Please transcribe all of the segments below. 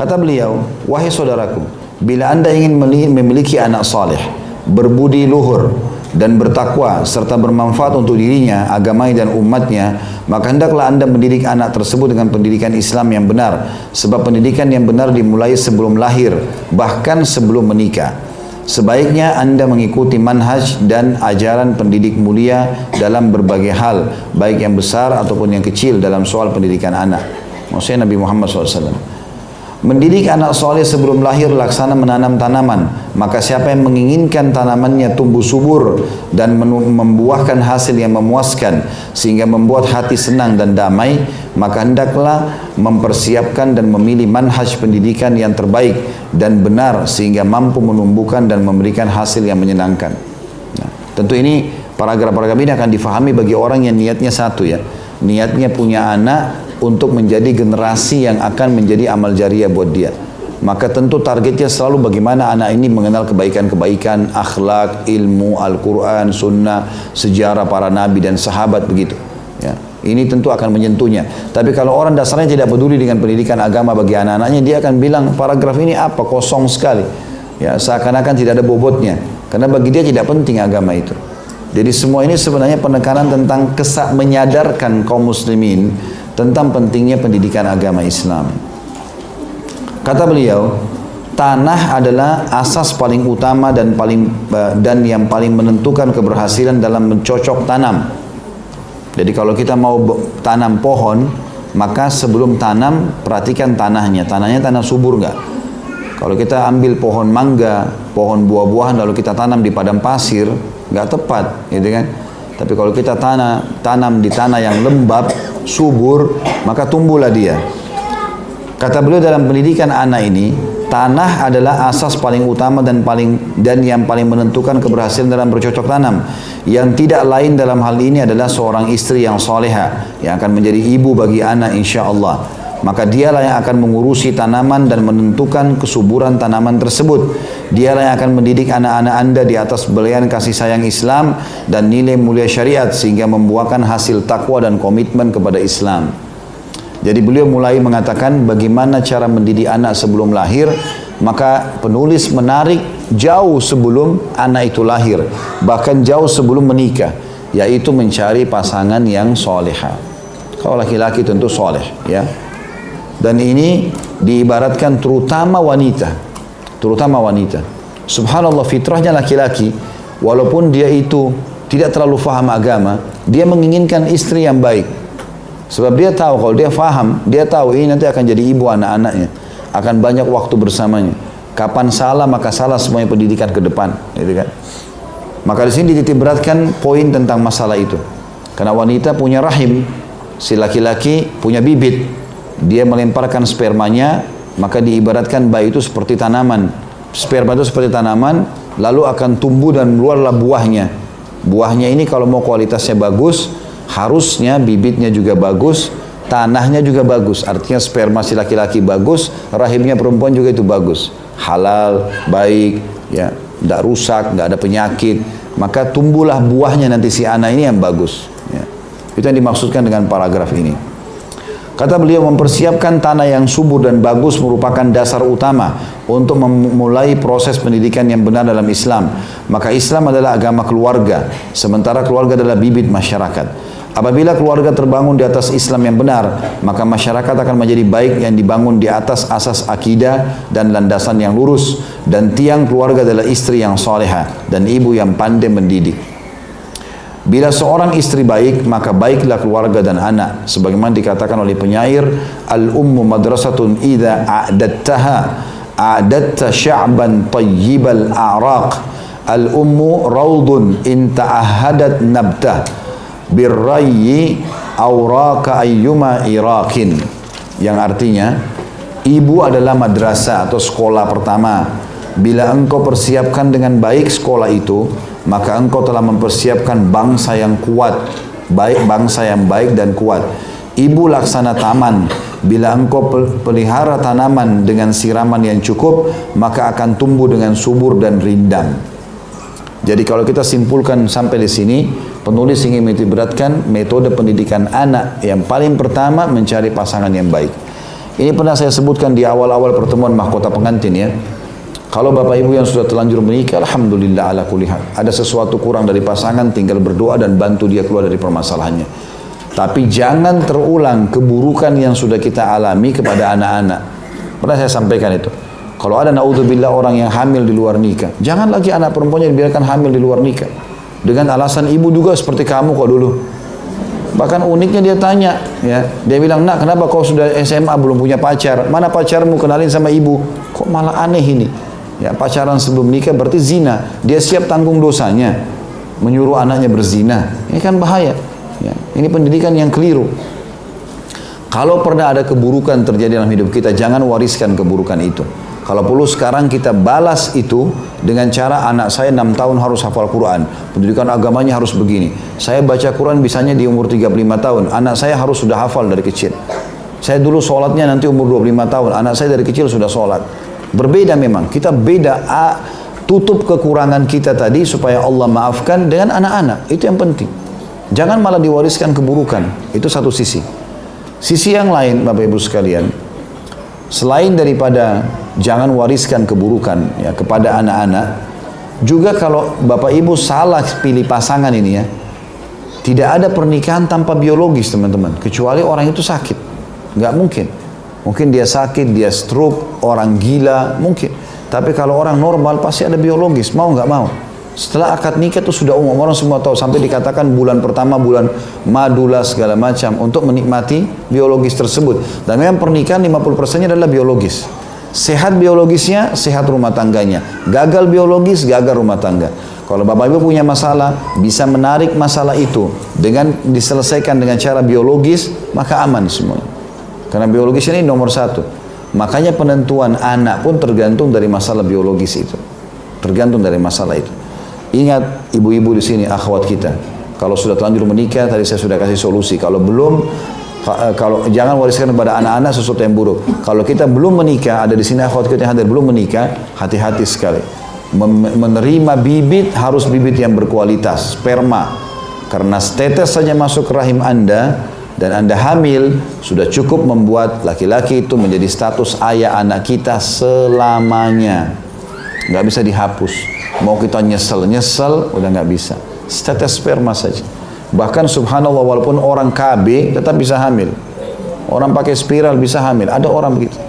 Kata beliau, wahai saudaraku, bila anda ingin memiliki anak saleh, berbudi luhur dan bertakwa serta bermanfaat untuk dirinya, agamanya dan umatnya, maka hendaklah anda mendidik anak tersebut dengan pendidikan Islam yang benar, sebab pendidikan yang benar dimulai sebelum lahir, bahkan sebelum menikah. Sebaiknya anda mengikuti manhaj dan ajaran pendidik mulia dalam berbagai hal, baik yang besar ataupun yang kecil dalam soal pendidikan anak. Maksudnya Nabi Muhammad SAW. Mendidik anak soleh sebelum lahir laksana menanam tanaman. Maka siapa yang menginginkan tanamannya tumbuh subur dan membuahkan hasil yang memuaskan sehingga membuat hati senang dan damai, maka hendaklah mempersiapkan dan memilih manhaj pendidikan yang terbaik dan benar sehingga mampu menumbuhkan dan memberikan hasil yang menyenangkan. Nah, tentu ini paragraf-paragraf ini akan difahami bagi orang yang niatnya satu ya. Niatnya punya anak untuk menjadi generasi yang akan menjadi amal jariah buat dia. Maka tentu targetnya selalu bagaimana anak ini mengenal kebaikan-kebaikan, akhlak, ilmu, Al-Quran, sunnah, sejarah para nabi dan sahabat begitu. Ya. Ini tentu akan menyentuhnya. Tapi kalau orang dasarnya tidak peduli dengan pendidikan agama bagi anak-anaknya, dia akan bilang paragraf ini apa, kosong sekali. Ya, seakan-akan tidak ada bobotnya. Karena bagi dia tidak penting agama itu. Jadi semua ini sebenarnya penekanan tentang menyadarkan kaum muslimin tentang pentingnya pendidikan agama Islam. Kata beliau, tanah adalah asas paling utama dan yang paling menentukan keberhasilan dalam mencocok tanam. Jadi kalau kita mau tanam pohon, maka sebelum tanam perhatikan tanahnya. Tanahnya tanah subur nggak? Kalau kita ambil pohon mangga, pohon buah-buahan lalu kita tanam di padang pasir, nggak tepat, gitu kan? Tapi kalau kita tanam di tanah yang lembab, subur, maka tumbuhlah dia. Kata beliau dalam pendidikan anak ini, tanah adalah asas paling utama dan yang paling menentukan keberhasilan dalam bercocok tanam. Yang tidak lain dalam hal ini adalah seorang istri yang soleha, yang akan menjadi ibu bagi anak insya Allah. Maka dialah yang akan mengurusi tanaman dan menentukan kesuburan tanaman tersebut. Dialah yang akan mendidik anak-anak anda di atas belayan kasih sayang Islam dan nilai mulia syariat sehingga membuahkan hasil takwa dan komitmen kepada Islam. Jadi beliau mulai mengatakan bagaimana cara mendidik anak sebelum lahir. Maka penulis menarik jauh sebelum anak itu lahir, bahkan jauh sebelum menikah, yaitu mencari pasangan yang soleha. Kalau laki-laki tentu soleh ya. Dan ini diibaratkan terutama wanita. Subhanallah, fitrahnya laki-laki, walaupun dia itu tidak terlalu faham agama, dia menginginkan istri yang baik. Sebab dia tahu kalau dia faham, dia tahu ini nanti akan jadi ibu anak-anaknya, akan banyak waktu bersamanya. Kapan salah maka salah semuanya pendidikan ke depan, gitu kan? Maka di sini dititik beratkan poin tentang masalah itu. Karena wanita punya rahim, si laki-laki punya bibit. Dia melemparkan spermanya, maka diibaratkan bayi itu seperti tanaman. Sperma itu seperti tanaman, lalu akan tumbuh dan keluarlah buahnya. Buahnya ini kalau mau kualitasnya bagus, harusnya bibitnya juga bagus, tanahnya juga bagus. Artinya sperma si laki-laki bagus, rahimnya perempuan juga itu bagus. Halal, baik, ya, tidak rusak, tidak ada penyakit. Maka tumbuhlah buahnya nanti si anak ini yang bagus. Ya. Itu yang dimaksudkan dengan paragraf ini. Kata beliau, mempersiapkan tanah yang subur dan bagus merupakan dasar utama untuk memulai proses pendidikan yang benar dalam Islam. Maka Islam adalah agama keluarga, sementara keluarga adalah bibit masyarakat. Apabila keluarga terbangun di atas Islam yang benar, maka masyarakat akan menjadi baik yang dibangun di atas asas akidah dan landasan yang lurus. Dan tiang keluarga adalah istri yang soleha dan ibu yang pandai mendidik. Bila seorang istri baik, maka baiklah keluarga dan anak. Sebagaimana dikatakan oleh penyair, al-ummu madrasatun idza a'dattaha a'datta sya'ban tayyibal a'raq. Al-ummu raudun in ta'ahadat nabtah birrayyi awraka ayyuma iraqin. Yang artinya, ibu adalah madrasah atau sekolah pertama. Bila engkau persiapkan dengan baik sekolah itu, maka engkau telah mempersiapkan bangsa yang kuat, bangsa yang baik dan kuat. Ibu laksana taman. Bila engkau pelihara tanaman dengan siraman yang cukup, maka akan tumbuh dengan subur dan rindang. Jadi kalau kita simpulkan sampai di sini, penulis ingin menitikberatkan metode pendidikan anak yang paling pertama mencari pasangan yang baik. Ini pernah saya sebutkan di awal-awal pertemuan mahkota pengantin ya. Kalau bapak ibu yang sudah terlanjur menikah, alhamdulillah ala kulli hal. Ada sesuatu kurang dari pasangan, tinggal berdoa dan bantu dia keluar dari permasalahannya. Tapi jangan terulang keburukan yang sudah kita alami kepada anak-anak. Pernah saya sampaikan itu. Kalau ada naudzubillah orang yang hamil di luar nikah, jangan lagi anak perempuannya dibiarkan hamil di luar nikah. Dengan alasan ibu juga seperti kamu kok dulu. Bahkan uniknya dia tanya, ya, dia bilang, nak kenapa kau sudah SMA belum punya pacar? Mana pacarmu, kenalin sama ibu? Kok malah aneh ini? Ya, pacaran sebelum nikah berarti zina. Dia siap tanggung dosanya, menyuruh anaknya berzina. Ini kan bahaya. Ya, ini pendidikan yang keliru. Kalau pernah ada keburukan terjadi dalam hidup kita, jangan wariskan keburukan itu. Kalau perlu sekarang kita balas itu dengan cara anak saya 6 tahun harus hafal Quran. Pendidikan agamanya harus begini. Saya baca Quran bisanya di umur 35 tahun. Anak saya harus sudah hafal dari kecil. Saya dulu sholatnya nanti umur 25 tahun. Anak saya dari kecil sudah sholat. Berbeda memang. Kita beda. Tutup kekurangan kita tadi supaya Allah maafkan dengan anak-anak. Itu yang penting. Jangan malah diwariskan keburukan. Itu satu sisi. Sisi yang lain, Bapak Ibu sekalian, selain daripada jangan wariskan keburukan ya kepada anak-anak, juga kalau Bapak Ibu salah pilih pasangan ini ya, tidak ada pernikahan tanpa biologis teman-teman, kecuali orang itu sakit. Nggak mungkin. Mungkin dia sakit, dia stroke, orang gila, mungkin. Tapi kalau orang normal pasti ada biologis, mau nggak mau. Setelah akad nikah itu sudah umum, orang semua tahu, sampai dikatakan bulan pertama bulan madula segala macam untuk menikmati biologis tersebut. Dan memang pernikahan 50%-nya adalah biologis. Sehat biologisnya, sehat rumah tangganya. Gagal biologis, gagal rumah tangga. Kalau Bapak Ibu punya masalah, bisa menarik masalah itu dengan diselesaikan dengan cara biologis, maka aman semuanya. Karena biologis ini nomor satu. Makanya penentuan anak pun tergantung dari masalah biologis itu. Tergantung dari masalah itu. Ingat ibu-ibu di sini, akhwat kita. Kalau sudah terlanjur menikah, tadi saya sudah kasih solusi. Kalau belum, kalau jangan wariskan kepada anak-anak sesuatu yang buruk. Kalau kita belum menikah, ada di sini akhwat kita yang hadir belum menikah, hati-hati sekali. Menerima bibit harus bibit yang berkualitas, sperma. Karena setetes saja masuk ke rahim Anda dan Anda hamil, sudah cukup membuat laki-laki itu menjadi status ayah anak kita selamanya. Nggak bisa dihapus. Mau kita nyesel, udah nggak bisa. Setetes sperma saja. Bahkan subhanallah walaupun orang KB tetap bisa hamil. Orang pakai spiral bisa hamil. Ada orang begitu.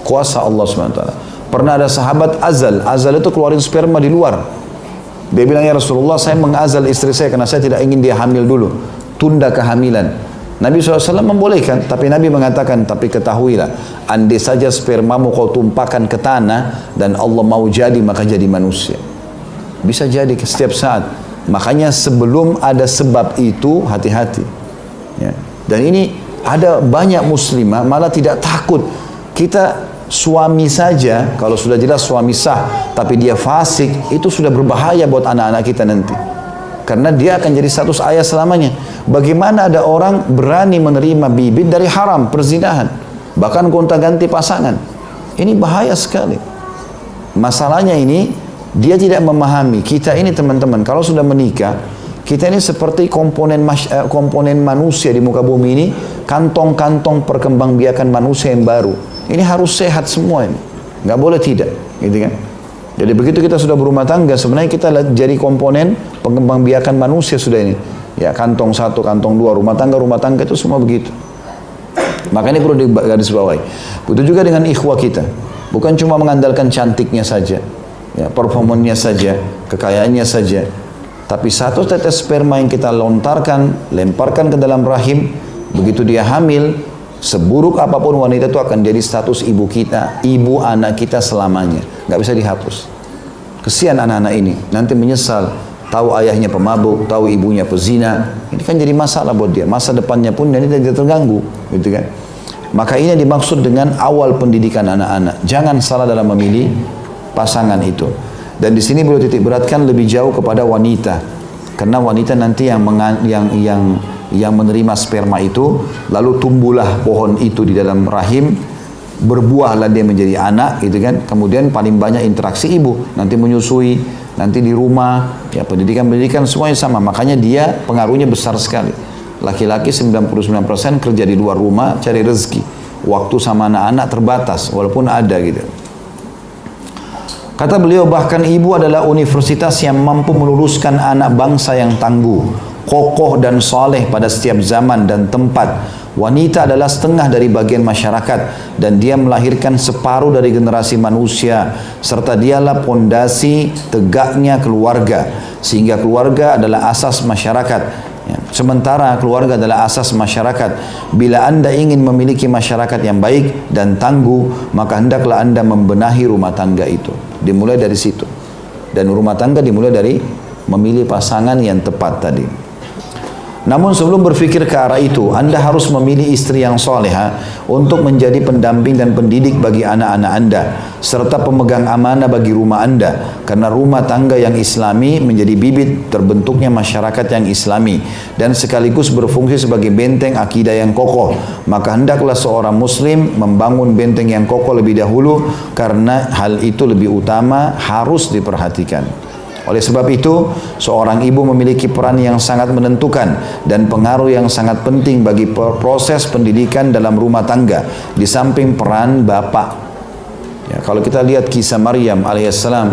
Kuasa Allah SWT. Pernah ada sahabat azal. Azal itu keluarin sperma di luar. Dia bilang, ya Rasulullah, saya mengazal istri saya karena saya tidak ingin dia hamil dulu. Tunda kehamilan. Nabi SAW membolehkan, tapi Nabi mengatakan, tapi ketahuilah, andai saja spermamu kau tumpahkan ke tanah dan Allah mau jadi, maka jadi manusia. Bisa jadi setiap saat. Makanya sebelum ada sebab itu, hati-hati. Ya. Dan ini ada banyak muslimah malah tidak takut. Kita suami saja, kalau sudah jelas suami sah, tapi dia fasik, itu sudah berbahaya buat anak-anak kita nanti. Karena dia akan jadi status ayah selamanya. Bagaimana ada orang berani menerima bibit dari haram, perzinahan, bahkan gonta-ganti pasangan. Ini bahaya sekali. Masalahnya ini, dia tidak memahami. Kita ini teman-teman, kalau sudah menikah, kita ini seperti komponen manusia di muka bumi ini, kantong-kantong perkembangbiakan manusia yang baru. Ini harus sehat semua ini. Nggak boleh tidak, gitu kan? Jadi begitu kita sudah berumah tangga, sebenarnya kita jadi komponen pengembangbiakan manusia sudah ini. Ya, kantong satu, kantong dua, rumah tangga itu semua begitu. Makanya perlu digarisbawahi. Begitu juga dengan ikhwah kita. Bukan cuma mengandalkan cantiknya saja, ya, performanya saja, kekayaannya saja. Tapi satu tetes sperma yang kita lemparkan ke dalam rahim, begitu dia hamil, seburuk apapun wanita itu akan jadi status ibu kita, ibu anak kita selamanya. Nggak bisa dihapus. Kesian anak-anak ini, nanti menyesal. Tahu ayahnya pemabuk, tahu ibunya pezina. Ini kan jadi masalah buat dia. Masa depannya pun dia tidak terganggu, gitu kan? Maka ini dimaksud dengan awal pendidikan anak-anak. Jangan salah dalam memilih pasangan itu. Dan di sini beliau titik beratkan lebih jauh kepada wanita. Karena wanita nanti yang menerima sperma itu, lalu tumbuhlah pohon itu di dalam rahim, berbuahlah dia menjadi anak, gitu kan? Kemudian paling banyak interaksi ibu, nanti menyusui, nanti di rumah, ya pendidikan semuanya sama. Makanya dia pengaruhnya besar sekali. Laki-laki 99% kerja di luar rumah cari rezeki. waktu sama anak-anak terbatas, walaupun ada gitu. Kata beliau, bahkan ibu adalah universitas yang mampu meluluskan anak bangsa yang tangguh, kokoh dan soleh pada setiap zaman dan tempat. Wanita adalah setengah dari bagian masyarakat dan dia melahirkan separuh dari generasi manusia, serta dialah pondasi tegaknya keluarga, sehingga keluarga adalah asas masyarakat. Sementara keluarga adalah asas masyarakat. Bila anda ingin memiliki masyarakat yang baik dan tangguh, maka hendaklah anda membenahi rumah tangga itu. Dimulai dari situ. Dan rumah tangga dimulai dari memilih pasangan yang tepat tadi. Namun sebelum berfikir ke arah itu, anda harus memilih istri yang soleha untuk menjadi pendamping dan pendidik bagi anak-anak anda, serta pemegang amanah bagi rumah anda. Karena rumah tangga yang islami menjadi bibit terbentuknya masyarakat yang islami dan sekaligus berfungsi sebagai benteng akidah yang kokoh. Maka hendaklah seorang muslim membangun benteng yang kokoh lebih dahulu, karena hal itu lebih utama, harus diperhatikan. Oleh sebab itu, seorang ibu memiliki peran yang sangat menentukan dan pengaruh yang sangat penting bagi proses pendidikan dalam rumah tangga, di samping peran bapak. Ya, kalau kita lihat kisah Maryam alaihissalam,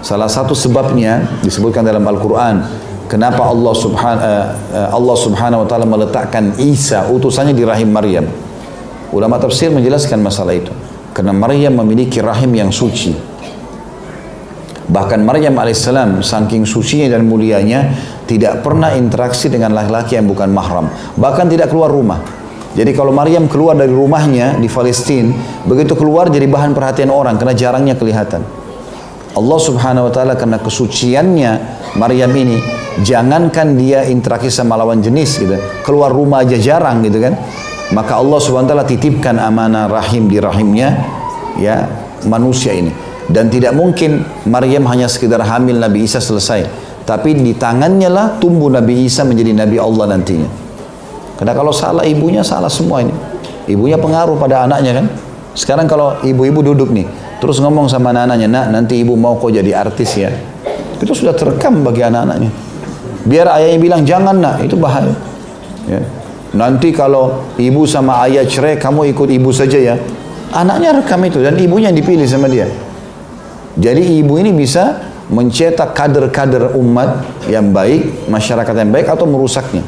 salah satu sebabnya disebutkan dalam Al-Quran, kenapa Allah subhanahu wa ta'ala meletakkan Isa, utusannya, di rahim Maryam. Ulama tafsir menjelaskan masalah itu. Karena Maryam memiliki rahim yang suci. Bahkan Maryam alaihissalam saking sucinya dan mulianya tidak pernah interaksi dengan laki-laki yang bukan mahram, bahkan tidak keluar rumah. Jadi kalau Maryam keluar dari rumahnya di Palestina, begitu keluar jadi bahan perhatian orang karena jarangnya kelihatan. Allah subhanahu wa ta'ala karena kesuciannya Maryam ini, jangankan dia interaksi sama lawan jenis gitu, keluar rumah aja jarang gitu kan, maka Allah subhanahu wa ta'ala titipkan amanah rahim di rahimnya ya manusia ini. Dan tidak mungkin Maryam hanya sekedar hamil Nabi Isa selesai, tapi di tangannya lah tumbuh Nabi Isa menjadi Nabi Allah nantinya. Karena kalau salah ibunya, salah semua ini. Ibunya pengaruh pada anaknya kan. Sekarang kalau ibu-ibu duduk nih, terus ngomong sama anak-anaknya, nak nanti ibu mau kau jadi artis ya, itu sudah terekam bagi anak-anaknya. Biar ayahnya bilang jangan nak, itu bahaya ya. Nanti kalau ibu sama ayah cerai, kamu ikut ibu saja ya, anaknya rekam itu dan ibunya yang dipilih sama dia. Jadi ibu ini bisa mencetak kader-kader umat yang baik, masyarakat yang baik, atau merusaknya.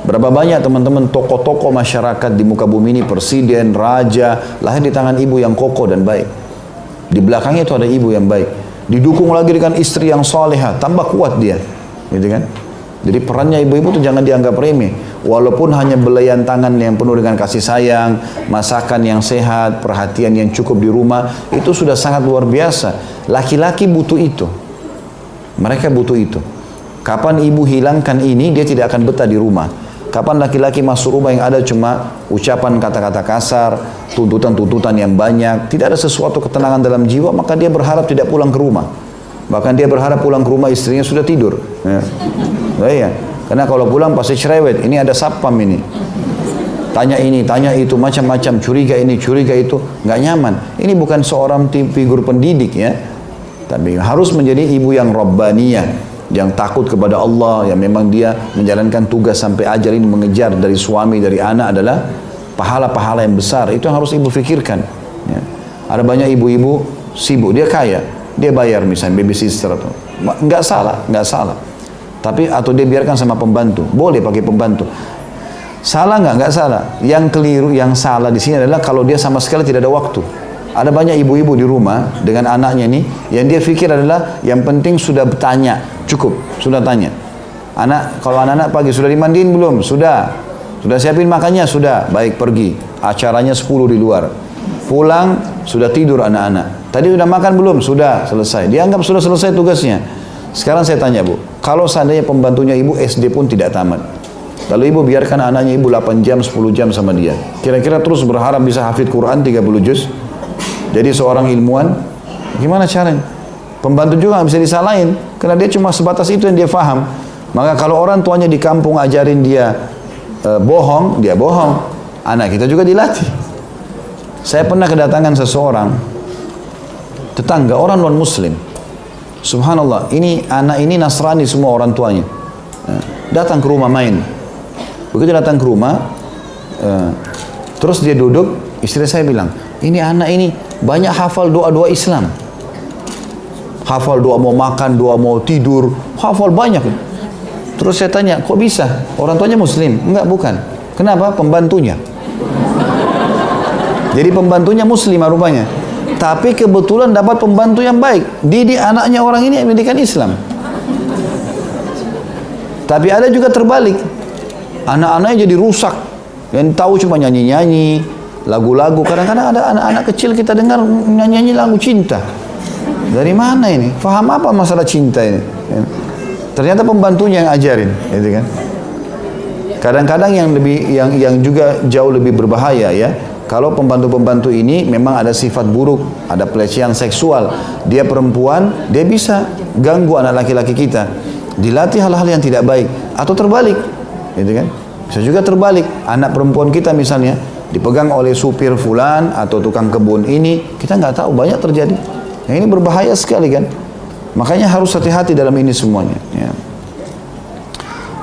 Berapa banyak teman-teman tokoh-tokoh masyarakat di muka bumi ini, presiden, raja, lahir di tangan ibu yang kokoh dan baik. Di belakangnya itu ada ibu yang baik. Didukung lagi dengan istri yang soleha, tambah kuat dia. Gitu kan? Jadi perannya ibu-ibu itu jangan dianggap remeh. Walaupun hanya belayan tangan yang penuh dengan kasih sayang, masakan yang sehat, perhatian yang cukup di rumah, itu sudah sangat luar biasa. Laki-laki butuh itu. Mereka butuh itu. Kapan ibu hilangkan ini, dia tidak akan betah di rumah. Kapan laki-laki masuk rumah yang ada cuma ucapan kata-kata kasar, tuntutan-tuntutan yang banyak, tidak ada sesuatu ketenangan dalam jiwa, maka dia berharap tidak pulang ke rumah. Bahkan dia berharap pulang ke rumah istrinya sudah tidur. Ya. Ya. Karena kalau pulang pasti cerewet. Ini ada satpam ini. Tanya ini, tanya itu, macam-macam. Curiga ini, curiga itu. Nggak nyaman. Ini bukan seorang figur pendidik ya. Tapi harus menjadi ibu yang rabbaniyah, yang takut kepada Allah, yang memang dia menjalankan tugas sampai ajal ini, mengejar dari suami, dari anak adalah pahala-pahala yang besar. Itu yang harus ibu fikirkan. Ya. Ada banyak ibu-ibu sibuk, dia kaya, dia bayar misalnya babysitter atau nggak salah, nggak salah. Tapi atau dia biarkan sama pembantu, boleh pakai pembantu. Salah nggak? Nggak salah. Yang keliru, yang salah di sini adalah kalau dia sama sekali tidak ada waktu. Ada banyak ibu-ibu di rumah dengan anaknya ini, yang dia pikir adalah yang penting sudah bertanya, cukup, sudah tanya. Anak, kalau anak-anak pagi sudah dimandiin belum? Sudah siapin makannya? Sudah, baik pergi. Acaranya 10 di luar. Pulang, sudah tidur anak-anak. Tadi sudah makan belum? Sudah, selesai. Dianggap sudah selesai tugasnya. Sekarang saya tanya bu, kalau seandainya pembantunya ibu SD pun tidak tamat, lalu ibu biarkan anaknya ibu 8 jam, 10 jam sama dia, kira-kira terus berharap bisa hafid Quran 30 juz, jadi seorang ilmuwan, gimana caranya? Pembantu juga nggak bisa disalahin, karena dia cuma sebatas itu yang dia faham. Maka kalau orang tuanya di kampung ajarin dia bohong, dia bohong. Anak kita juga dilatih. Saya pernah kedatangan seseorang, tetangga, orang non-muslim. Subhanallah, ini anak ini Nasrani semua orang tuanya. Datang ke rumah main. Begitu datang ke rumah, terus dia duduk, Istri saya bilang, ini anak ini banyak hafal doa-doa Islam. Hafal doa mau makan, doa mau tidur, hafal banyak. Terus saya tanya, kok bisa? Orang tuanya muslim? Enggak, bukan. Kenapa? Pembantunya. Jadi pembantunya muslim rupanya. Tapi kebetulan dapat pembantu yang baik. Didik anaknya orang ini pendidikan Islam. Tapi ada juga terbalik. Anak-anaknya jadi rusak. Yang tahu cuma nyanyi-nyanyi, lagu-lagu. Kadang-kadang ada anak-anak kecil kita dengar nyanyi-nyanyi lagu cinta. Dari mana ini? Faham apa masalah cinta ini? Ternyata pembantunya yang ajarin, gitu kan? Kadang-kadang yang juga jauh lebih berbahaya ya. Kalau pembantu-pembantu ini memang ada sifat buruk, ada pelecehan seksual. Dia perempuan, dia bisa ganggu anak laki-laki kita. Dilatih hal-hal yang tidak baik atau terbalik, gitu kan? Bisa juga terbalik. Anak perempuan kita misalnya dipegang oleh supir fulan atau tukang kebun ini, kita nggak tahu, banyak terjadi. Yang ini berbahaya sekali kan? Makanya harus hati-hati dalam ini semuanya. Ya.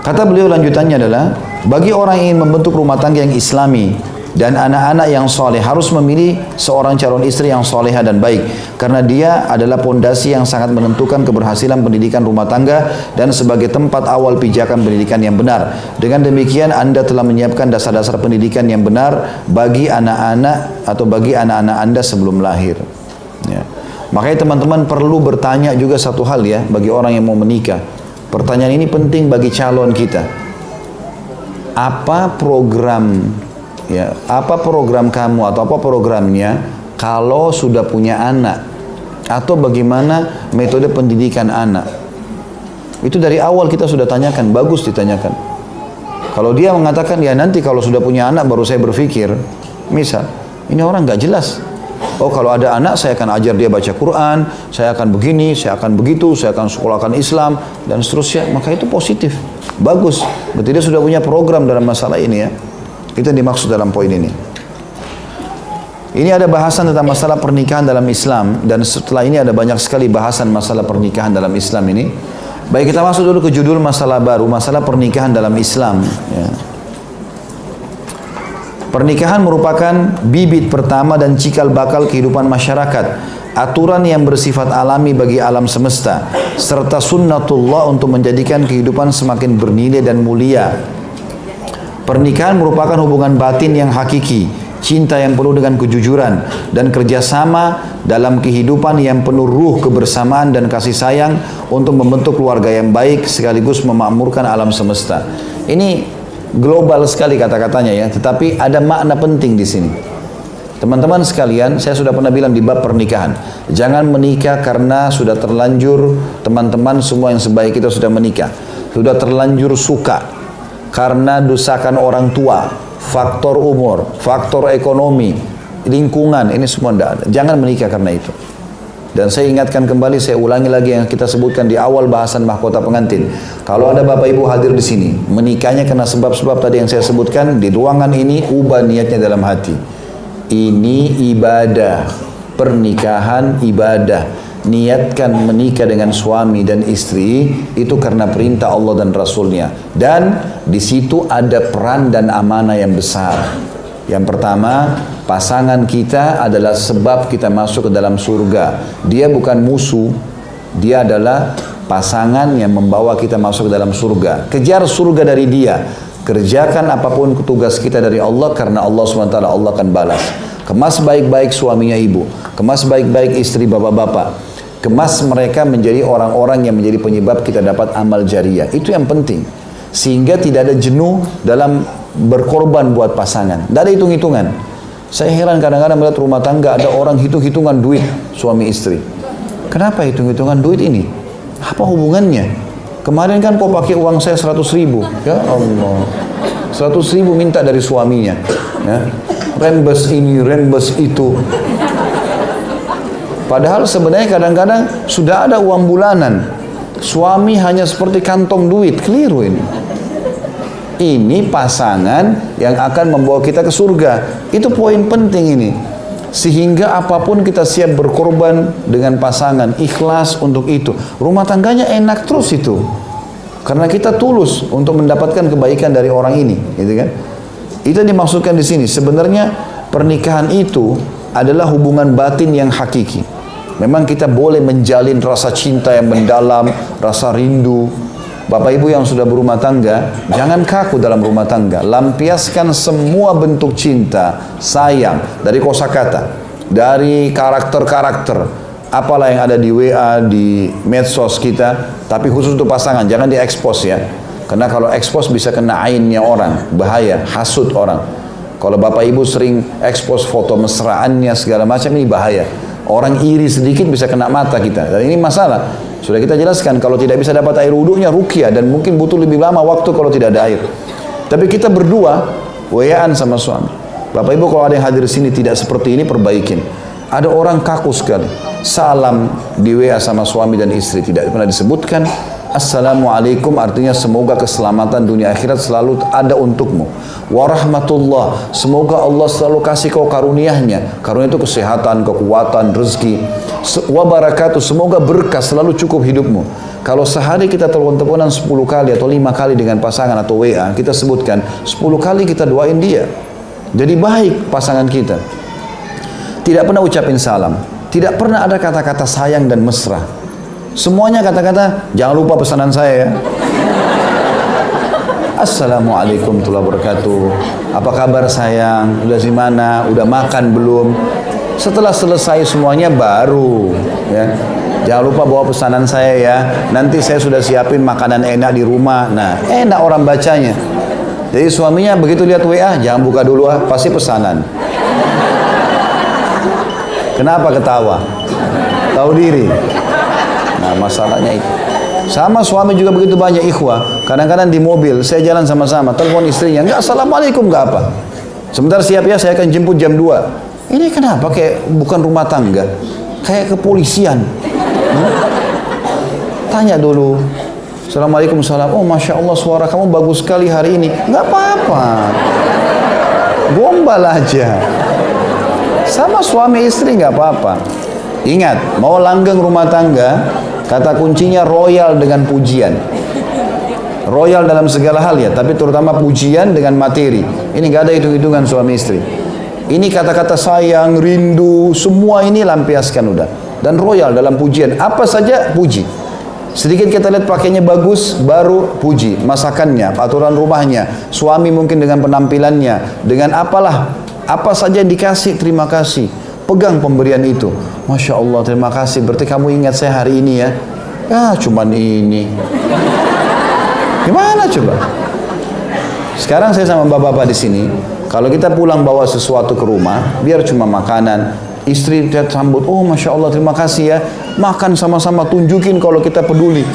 Kata beliau lanjutannya adalah, bagi orang yang ingin membentuk rumah tangga yang islami dan anak-anak yang soleh, harus memilih seorang calon istri yang soleha dan baik, karena dia adalah pondasi yang sangat menentukan keberhasilan pendidikan rumah tangga dan sebagai tempat awal pijakan pendidikan yang benar. Dengan demikian Anda telah menyiapkan dasar-dasar pendidikan yang benar bagi anak-anak atau bagi anak-anak Anda sebelum lahir. Ya. Makanya teman-teman perlu bertanya juga satu hal ya, bagi orang yang mau menikah. Pertanyaan ini penting bagi calon kita. Apa program ya, apa program kamu atau apa programnya kalau sudah punya anak, atau bagaimana metode pendidikan anak? Itu dari awal kita sudah tanyakan, bagus ditanyakan. Kalau dia mengatakan ya nanti kalau sudah punya anak baru saya berpikir, misal ini orang nggak jelas. Oh kalau ada anak saya akan ajar dia baca Quran, saya akan begini, saya akan begitu, saya akan sekolahkan Islam dan seterusnya. Maka itu positif, bagus. Berarti dia sudah punya program dalam masalah ini ya. Itu yang dimaksud dalam poin ini. Ini ada bahasan tentang masalah pernikahan dalam Islam, dan setelah ini ada banyak sekali bahasan masalah pernikahan dalam Islam ini. Baik, kita masuk dulu ke judul masalah baru, masalah pernikahan dalam Islam. Ya. Pernikahan merupakan bibit pertama dan cikal bakal kehidupan masyarakat, aturan yang bersifat alami bagi alam semesta, serta sunnatullah untuk menjadikan kehidupan semakin bernilai dan mulia. Pernikahan merupakan hubungan batin yang hakiki, cinta yang penuh dengan kejujuran, dan kerjasama dalam kehidupan yang penuh ruh kebersamaan dan kasih sayang untuk membentuk keluarga yang baik sekaligus memakmurkan alam semesta. Ini global sekali kata-katanya ya, tetapi ada makna penting di sini. Teman-teman sekalian, saya sudah pernah bilang di bab pernikahan, jangan menikah karena sudah terlanjur, teman-teman semua yang sebaik kita sudah menikah, sudah terlanjur suka karena desakan orang tua, faktor umur, faktor ekonomi, lingkungan, ini semua tidak ada. Jangan menikah karena itu. Dan saya ingatkan kembali, saya ulangi lagi yang kita sebutkan di awal bahasan mahkota pengantin. Kalau ada bapak ibu hadir di sini, menikahnya karena sebab-sebab tadi yang saya sebutkan, di ruangan ini ubah niatnya dalam hati. Ini ibadah, pernikahan ibadah. Niatkan menikah dengan suami dan istri itu karena perintah Allah dan Rasulnya. Dan di situ ada peran dan amanah yang besar. Yang pertama, pasangan kita adalah sebab kita masuk ke dalam surga. Dia bukan musuh, dia adalah pasangan yang membawa kita masuk ke dalam surga. Kejar surga dari dia. Kerjakan apapun tugas kita dari Allah, karena Allah SWT Allah akan balas. Kemas baik-baik suaminya ibu, kemas baik-baik istri bapak-bapak. Kemas mereka menjadi orang-orang yang menjadi penyebab kita dapat amal jariah. Itu yang penting. Sehingga tidak ada jenuh dalam berkorban buat pasangan. Tidak ada hitung-hitungan. Saya heran kadang-kadang melihat rumah tangga ada orang hitung-hitungan duit suami istri. Kenapa hitung-hitungan duit ini? Apa hubungannya? Kemarin kan kau pakai uang saya 100 ribu. Ya Allah. 100 ribu minta dari suaminya. Ya. Rembes ini, rembes itu. Padahal sebenarnya kadang-kadang sudah ada uang bulanan. Suami hanya seperti kantong duit. Keliru ini. Ini pasangan yang akan membawa kita ke surga. Itu poin penting ini. Sehingga apapun kita siap berkorban dengan pasangan, ikhlas untuk itu. Rumah tangganya enak terus itu. Karena kita tulus untuk mendapatkan kebaikan dari orang ini, gitu kan? Itu dimaksudkan di sini. Sebenarnya Pernikahan itu adalah hubungan batin yang hakiki. Memang kita boleh menjalin rasa cinta yang mendalam, rasa rindu. Bapak ibu yang sudah berumah tangga, jangan kaku dalam rumah tangga. Lampiaskan semua bentuk cinta, sayang, dari kosakata, dari karakter-karakter, apalah yang ada di WA, di medsos kita, tapi khusus untuk pasangan, jangan diekspos ya. Karena kalau ekspos bisa kena ainnya orang, bahaya, hasut orang. Kalau bapak ibu sering ekspos foto mesraannya segala macam, ini bahaya. Orang iri sedikit bisa kena mata kita. Dan ini masalah. Sudah kita jelaskan, kalau tidak bisa dapat air wudhunya ruqyah, dan mungkin butuh lebih lama waktu kalau tidak ada air. Tapi kita berdua, WA-an sama suami. Bapak ibu kalau ada yang hadir di sini tidak seperti ini, perbaikin. Ada orang kaku sekali. Salam di WA sama suami dan istri tidak pernah disebutkan. Assalamualaikum artinya semoga keselamatan dunia akhirat selalu ada untukmu. Warahmatullah, semoga Allah selalu kasih kau karuniahnya. Karunia itu kesehatan, kekuatan, rezeki. Wabarakatuh, semoga berkah selalu cukup hidupmu. Kalau sehari kita telepon-teleponan 10 kali atau 5 kali dengan pasangan atau WA, kita sebutkan 10 kali kita doain dia. Jadi baik pasangan kita. Tidak pernah ucapin salam, tidak pernah ada kata-kata sayang dan mesra. Semuanya kata-kata, jangan lupa pesanan saya ya. Assalamualaikum warahmatullahi wabarakatuh. Apa kabar sayang? Udah di mana? Udah makan belum? Setelah selesai semuanya baru ya. Jangan lupa bawa pesanan saya ya. Nanti saya sudah siapin makanan enak di rumah. Nah, enak orang bacanya. Jadi suaminya begitu lihat WA, jangan buka dulu ah, pasti pesanan. Kenapa ketawa? Tahu diri. Nah, masalahnya itu. Sama suami juga begitu banyak ikhwah. Kadang-kadang di mobil, saya jalan sama-sama, telepon istrinya, enggak assalamualaikum, enggak apa. Sebentar siap ya, saya akan jemput jam 2. Ini kenapa kayak bukan rumah tangga? Kayak kepolisian. Tanya dulu. Assalamualaikum, salam. Oh, Masya Allah suara kamu bagus sekali hari ini. Enggak apa-apa. Gombal aja. Sama suami istri enggak apa-apa. Ingat, mau langgeng rumah tangga, kata kuncinya royal dengan pujian. Royal dalam segala hal ya, tapi terutama pujian dengan materi. Ini nggak ada hitung-hitungan suami istri. Ini kata-kata sayang, rindu, semua ini lampiaskan udah. Dan royal dalam pujian, apa saja puji. Sedikit kita lihat pakainya bagus, baru puji. Masakannya, aturan rumahnya, suami mungkin dengan penampilannya, dengan apalah, apa saja yang dikasih, terima kasih. Pegang pemberian itu. Masya Allah, terima kasih. Berarti kamu ingat saya hari ini ya. Ya, cuman ini. Gimana coba? Sekarang saya sama bapak-bapak di sini. Kalau kita pulang bawa sesuatu ke rumah, biar cuma makanan. Istri kita sambut, oh Masya Allah, terima kasih ya. Makan sama-sama, tunjukin kalau kita peduli.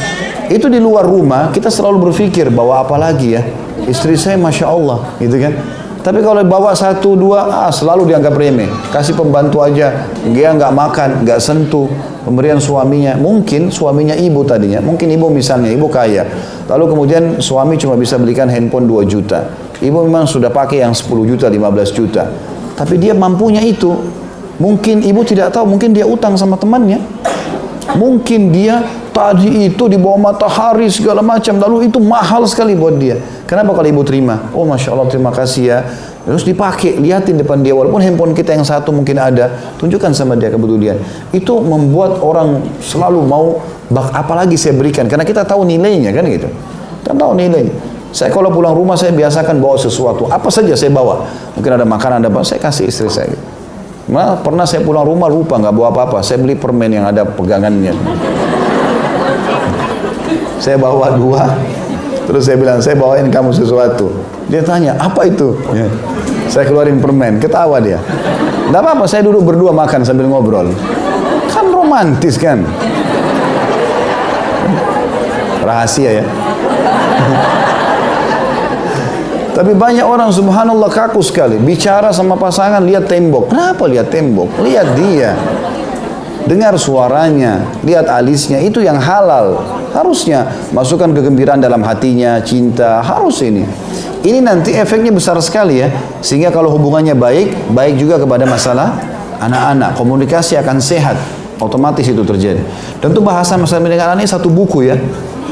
Itu di luar rumah, kita selalu berpikir, bawa apa lagi ya? Istri saya Masya Allah, gitu kan? Tapi kalau bawa 1, 2, selalu dianggap remeh. Kasih pembantu aja, dia nggak makan, nggak sentuh. Pemberian suaminya, mungkin suaminya ibu tadinya, mungkin ibu misalnya, ibu kaya. Lalu kemudian suami cuma bisa belikan handphone 2 juta. Ibu memang sudah pakai yang 10 juta, 15 juta. Tapi dia mampunya itu. Mungkin ibu tidak tahu, mungkin dia utang sama temannya. Mungkin dia tadi itu di bawah matahari segala macam, lalu itu mahal sekali buat dia. Kenapa kalau ibu terima? Oh Masya Allah, terima kasih ya. Terus dipakai, lihatin depan dia, walaupun handphone kita yang satu mungkin ada, tunjukkan sama dia kepedulian. Itu membuat orang selalu mau, apalagi saya berikan, karena kita tahu nilainya kan gitu. Kita tahu nilainya. Saya kalau pulang rumah saya biasakan bawa sesuatu, apa saja saya bawa. Mungkin ada makanan, ada apa, saya kasih istri saya. Nah, pernah saya pulang rumah lupa nggak bawa apa-apa, saya beli permen yang ada pegangannya. Saya bawa 2, terus saya bilang, saya bawain kamu sesuatu. Dia tanya, apa itu? Ya. Saya keluarin permen, ketawa dia. Nggak apa-apa, saya duduk berdua makan sambil ngobrol. Kan romantis kan? Rahasia ya. Tapi banyak orang subhanallah kaku sekali. Bicara sama pasangan, lihat tembok. Kenapa lihat tembok? Lihat dia. Dengar suaranya, lihat alisnya, itu yang halal. Harusnya masukkan kegembiraan dalam hatinya, cinta, harus ini. Ini nanti efeknya besar sekali ya. Sehingga kalau hubungannya baik, baik juga kepada masalah anak-anak. Komunikasi akan sehat, otomatis itu terjadi. Tentu bahasa masalah dengan anak ini satu buku ya.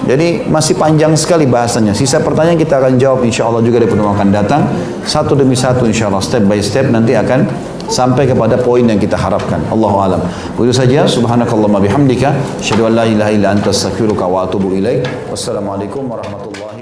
Jadi masih panjang sekali bahasanya. Sisa pertanyaan kita akan jawab insya Allah juga di pertemuan akan datang. Satu demi satu insya Allah, step by step nanti akan sampai kepada poin yang kita harapkan. Allahu alam. Begitu saja. Subhanakallahumma bihamdika, asyhadu an la ilaha illa anta astaghfiruka wa atubu ilaik. Wassalamualaikum warahmatullahi